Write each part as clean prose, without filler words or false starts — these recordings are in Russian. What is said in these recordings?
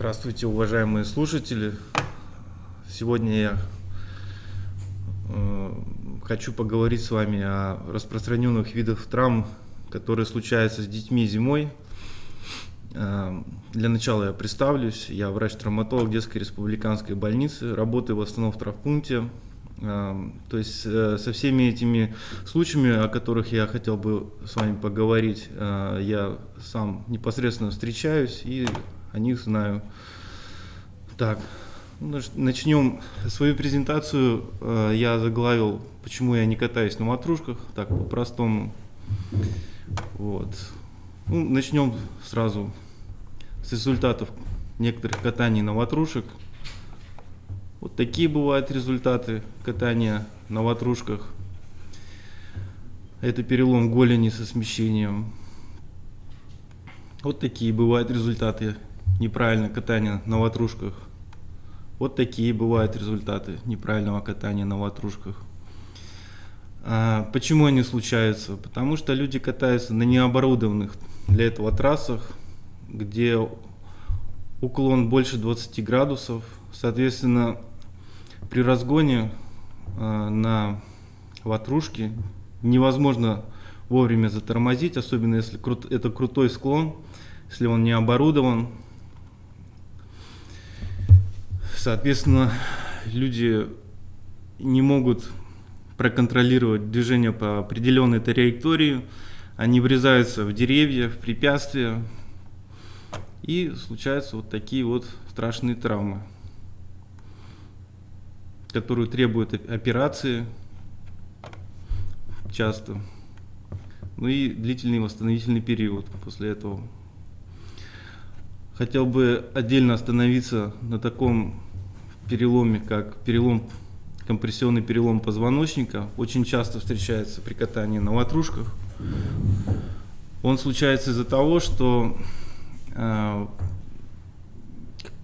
Здравствуйте, уважаемые слушатели! Сегодня я хочу поговорить с вами о распространенных видах травм, которые случаются с детьми зимой. Для начала я представлюсь. Я врач-травматолог детской республиканской больницы, работаю в основном в травмпункте. То есть со всеми этими случаями, о которых я хотел бы с вами поговорить, я сам непосредственно встречаюсь и о них знаю. Так, начнем свою презентацию. Я заглавил, почему я не катаюсь на ватрушках, так по-простому. Вот. Начнем сразу с результатов некоторых катаний на ватрушек. Вот такие бывают результаты катания на ватрушках. Это перелом голени со смещением. Вот такие бывают результаты неправильного катания на ватрушках. Вот такие бывают результаты неправильного катания на ватрушках. Почему они случаются? Потому что люди катаются на необорудованных для этого трассах, где уклон больше 20 градусов. Соответственно, при разгоне на ватрушке невозможно вовремя затормозить, особенно если это крутой склон, если он не оборудован. Соответственно, люди не могут проконтролировать движение по определенной траектории, они врезаются в деревья, в препятствия, и случаются вот такие вот страшные травмы, которые требуют операции часто, ну и длительный восстановительный период после этого. Хотел бы отдельно остановиться на таком переломе, как компрессионный перелом позвоночника. Очень часто встречается при катании на ватрушках. Он случается из-за того, что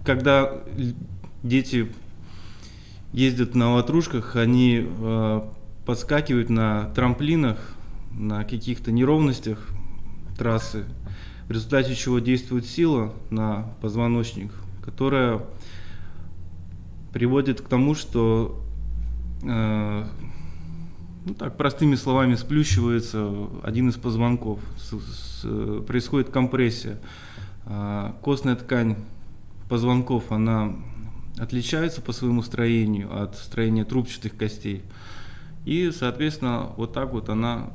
когда дети ездят на ватрушках, они подскакивают на трамплинах, на каких-то неровностях трассы, в результате чего действует сила на позвоночник, которая приводит к тому, что, простыми словами, сплющивается один из позвонков, происходит компрессия. Костная ткань позвонков, она отличается по своему строению от строения трубчатых костей, и, соответственно, вот так вот она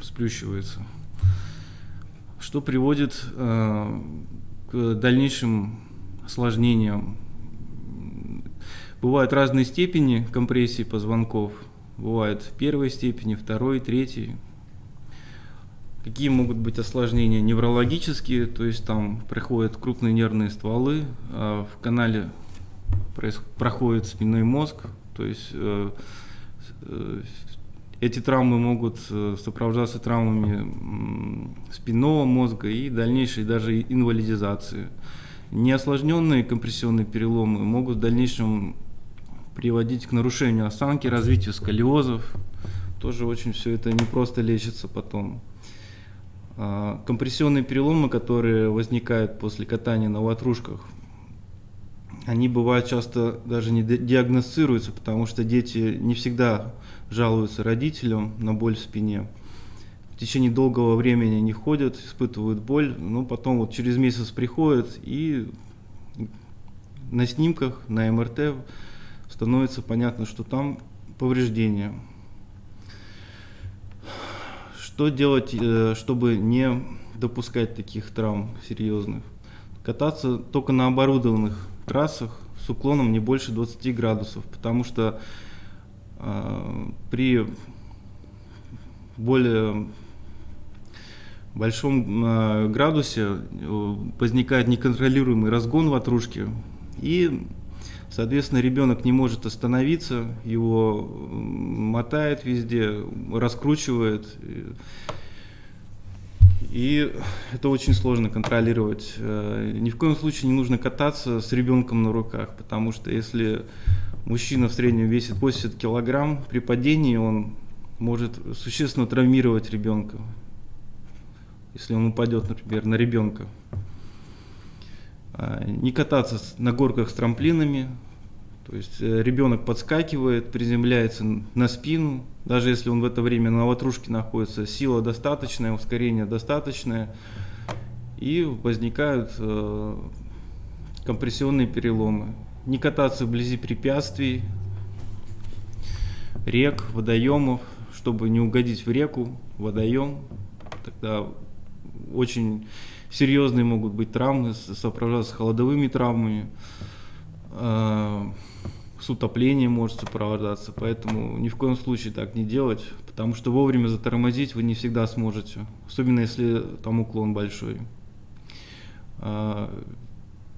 сплющивается, что приводит к дальнейшим осложнениям. Бывают разные степени компрессии позвонков, бывают первой степени, второй, третьей. Какие могут быть осложнения? Неврологические, то есть там проходят крупные нервные стволы, в канале проходит спинной мозг, то есть эти травмы могут сопровождаться травмами спинного мозга и дальнейшей даже инвалидизации. Неосложненные компрессионные переломы могут в дальнейшем приводить к нарушению осанки, развитию сколиозов. Тоже очень все это непросто лечится потом. Компрессионные переломы, которые возникают после катания на ватрушках, они бывают часто даже не диагностируются, потому что дети не всегда жалуются родителям на боль в спине. В течение долгого времени они ходят, испытывают боль, но потом вот через месяц приходят, и на снимках, на МРТ становится понятно, что там повреждения. Что делать, чтобы не допускать таких травм серьезных? Кататься только на оборудованных трассах с уклоном не больше 20 градусов, потому что при более большом градусе возникает неконтролируемый разгон ватрушки, и, соответственно, ребенок не может остановиться, его мотает везде, раскручивает, и это очень сложно контролировать. Ни в коем случае не нужно кататься с ребенком на руках, потому что если мужчина в среднем весит 80 килограмм, при падении он может существенно травмировать ребенка, если он упадет, например, на ребенка. Не кататься на горках с трамплинами, то есть ребенок подскакивает, приземляется на спину, даже если он в это время на ватрушке находится, сила достаточная, ускорение достаточное, и возникают компрессионные переломы. Не кататься вблизи препятствий, рек, водоемов, чтобы не угодить в реку, водоем, тогда очень серьезные могут быть травмы, сопровождаться холодовыми травмами, с утоплением может сопровождаться, поэтому ни в коем случае так не делать, потому что вовремя затормозить вы не всегда сможете, особенно если там уклон большой.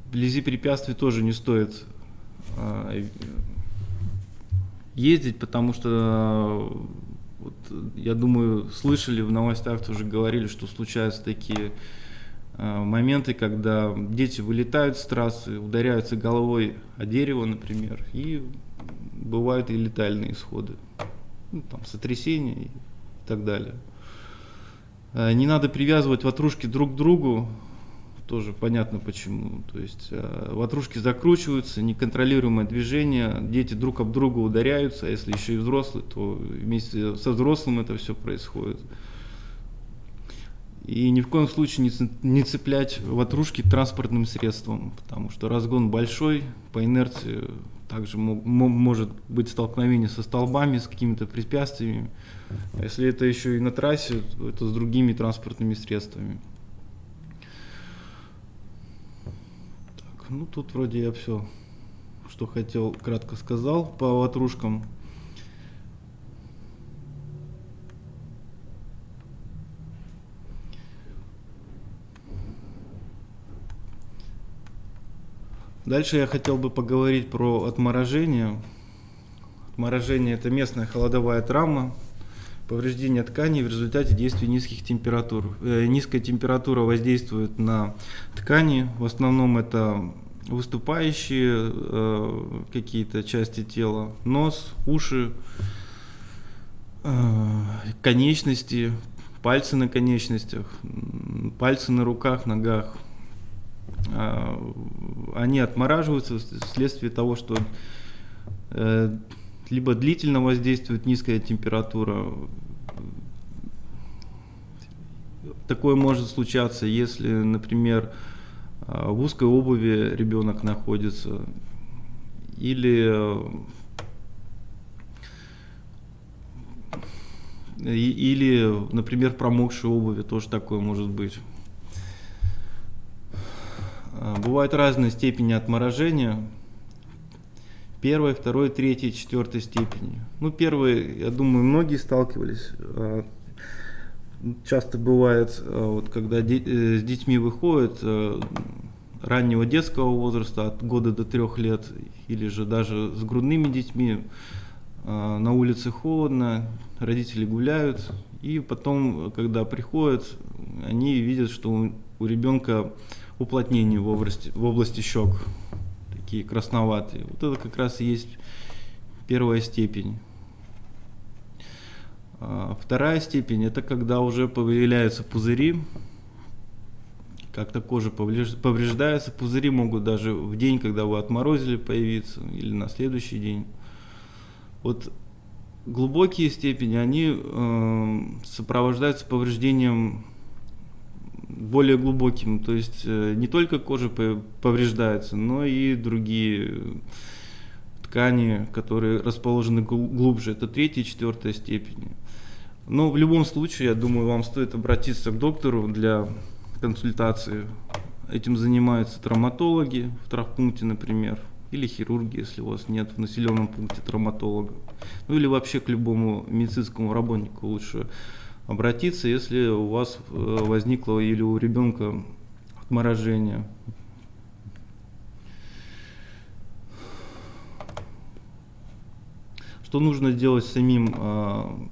Вблизи препятствий тоже не стоит ездить, потому что, вот, я думаю, слышали в новостях, тоже говорили, что случаются такие моменты, когда дети вылетают с трассы, ударяются головой о дерево, например, и бывают и летальные исходы, ну, там, сотрясения и так далее. Не надо привязывать ватрушки друг к другу, тоже понятно почему. То есть ватрушки закручиваются, неконтролируемое движение, дети друг об друга ударяются, а если еще и взрослые, то вместе со взрослым это все происходит. И ни в коем случае не цеплять ватрушки к транспортным средствам, потому что разгон большой, по инерции также может быть столкновение со столбами, с какими-то препятствиями. А если это еще и на трассе, то это с другими транспортными средствами. Так, ну тут вроде я все, что хотел, кратко сказал по ватрушкам. Дальше я хотел бы поговорить про отморожение. Отморожение – это местная холодовая травма, повреждение тканей в результате действия низких температур. Низкая температура воздействует на ткани, в основном это выступающие какие-то части тела, нос, уши, конечности, пальцы на конечностях, пальцы на руках, ногах. Они отмораживаются вследствие того, что либо длительно воздействует низкая температура. Такое может случаться, если, например, в узкой обуви ребенок находится, или например, промокшей обуви, тоже такое может быть. Бывают разные степени отморожения. Первой, второй, третьей, четвертой степени. Ну, первой, я думаю, многие сталкивались. Часто бывает, вот, когда с детьми выходят раннего детского возраста, от года до 3 лет, или же даже с грудными детьми, на улице холодно, родители гуляют, и потом, когда приходят, они видят, что у ребенка уплотнения в области щек, такие красноватые. Вот это как раз и есть первая степень. Вторая степень – это когда уже появляются пузыри, как-то кожа повреждается. Пузыри могут даже в день, когда вы отморозили, появиться, или на следующий день. Вот глубокие степени, они сопровождаются повреждением более глубоким, то есть не только кожа повреждается, но и другие ткани, которые расположены глубже. Это 3-я и 4-я степени. Но в любом случае, я думаю, вам стоит обратиться к доктору для консультации. Этим занимаются травматологи в травмпункте, например, или хирурги, если у вас нет в населенном пункте травматолога. Ну или вообще к любому медицинскому работнику лучше обратиться, если у вас возникло или у ребенка отморожение. Что нужно делать самим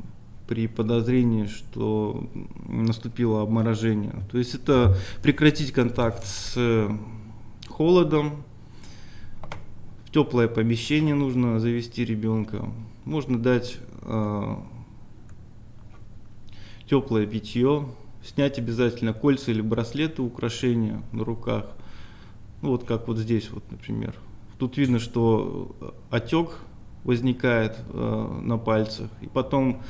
при подозрении, что наступило обморожение? То есть это прекратить контакт с холодом, в теплое помещение нужно завести ребенка, можно дать теплое питье, снять обязательно кольца или браслеты, украшения на руках. Ну, вот как вот здесь, вот, например. Тут видно, что отек возникает на пальцах, и потом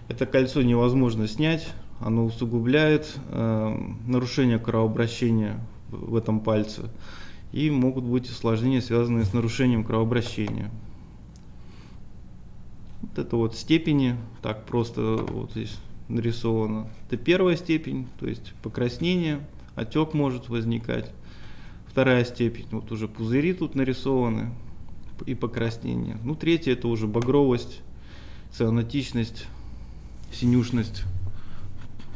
это кольцо невозможно снять, оно усугубляет нарушение кровообращения в этом пальце, и могут быть осложнения, связанные с нарушением кровообращения. Вот это вот степени, так просто вот здесь нарисовано. Это первая степень, то есть покраснение, отек может возникать. Вторая степень, вот уже пузыри тут нарисованы и покраснение. Ну, третья это уже багровость, цианотичность, синюшность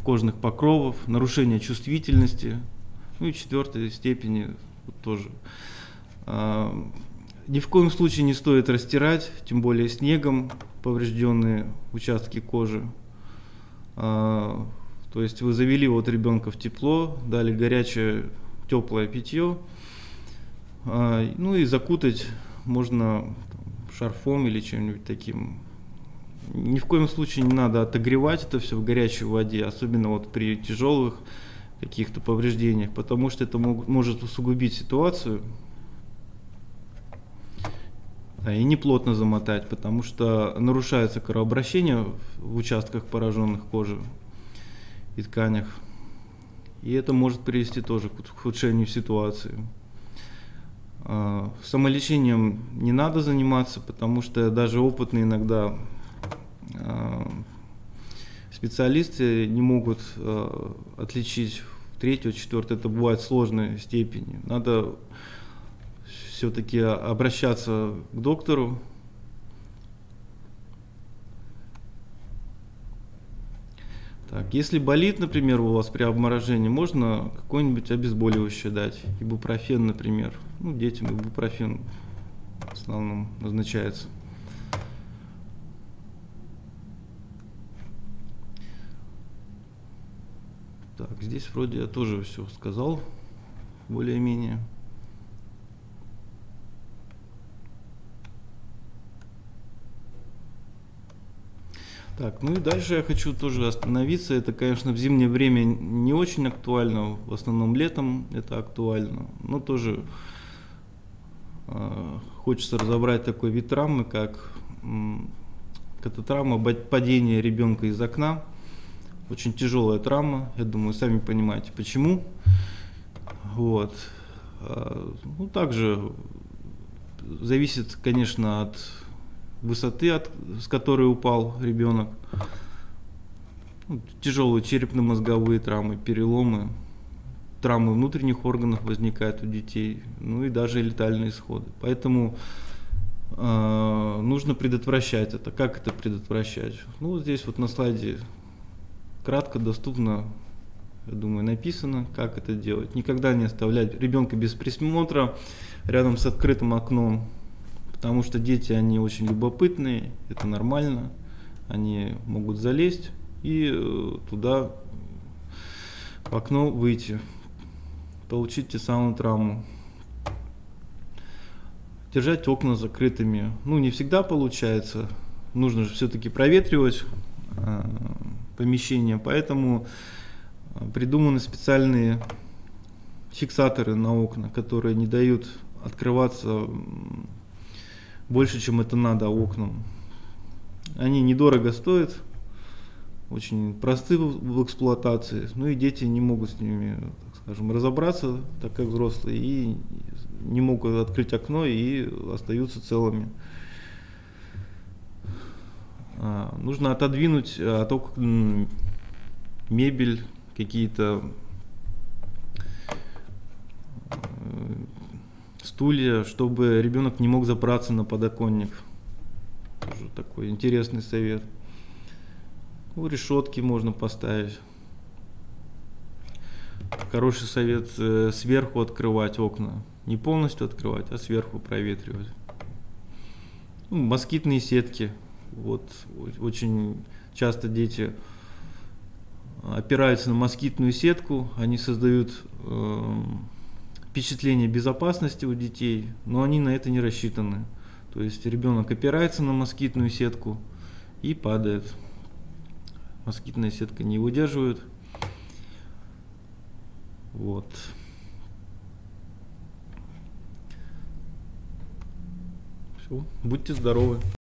кожных покровов, нарушение чувствительности. Ну и четвертой степени вот тоже. Ни в коем случае не стоит растирать, тем более снегом, поврежденные участки кожи. То есть вы завели вот ребенка в тепло, дали горячее, теплое питье, ну и закутать можно шарфом или чем-нибудь таким. Ни в коем случае не надо отогревать это все в горячей воде, особенно вот при тяжелых каких-то повреждениях, потому что это может усугубить ситуацию. И не плотно замотать, потому что нарушается кровообращение в участках, пораженных кожей и тканях. И это может привести тоже к ухудшению ситуации. Самолечением не надо заниматься, потому что даже опытные иногда специалисты не могут отличить третью, четвертую, это бывает сложной степени. Надо все-таки обращаться к доктору. Так, если болит, например, у вас при обморожении, можно какое-нибудь обезболивающее дать, ибупрофен, например. Ну, детям ибупрофен в основном назначается. Так, здесь вроде я тоже все сказал, более-менее. Так, ну и дальше я хочу тоже остановиться. Это, конечно, в зимнее время не очень актуально, в основном летом это актуально, но тоже хочется разобрать такой вид травмы, как кататравма, падение ребенка из окна. Очень тяжелая травма, я думаю, сами понимаете почему. Вот. Ну, также зависит, конечно, от высоты, с которой упал ребенок. Ну, тяжелые черепно-мозговые травмы, переломы, травмы внутренних органов возникают у детей, ну и даже летальные исходы. Поэтому нужно предотвращать это. Как это предотвращать? Ну, вот здесь вот на слайде кратко, доступно, я думаю, написано, как это делать. Никогда не оставлять ребенка без присмотра рядом с открытым окном, потому что дети, они очень любопытные, это нормально, они могут залезть и туда, в окно выйти, получить те самую травму. Держать окна закрытыми, ну, не всегда получается, нужно же все-таки проветривать помещение, поэтому придуманы специальные фиксаторы на окна, которые не дают открываться больше, чем это надо окнам. Они недорого стоят, очень просты в эксплуатации, ну и дети не могут с ними, так скажем, разобраться, так как взрослые, и не могут открыть окно и остаются целыми. Нужно отодвинуть от окон мебель, какие-то стулья, чтобы ребенок не мог забраться на подоконник. Тоже такой интересный совет. Ну, решетки можно поставить. Хороший совет сверху открывать окна. Не полностью открывать, а сверху проветривать. Ну, москитные сетки. Вот очень часто дети опираются на москитную сетку, они создают впечатление безопасности у детей, но они на это не рассчитаны. То есть ребенок опирается на москитную сетку и падает. Москитная сетка не выдерживает. Вот. Все, будьте здоровы.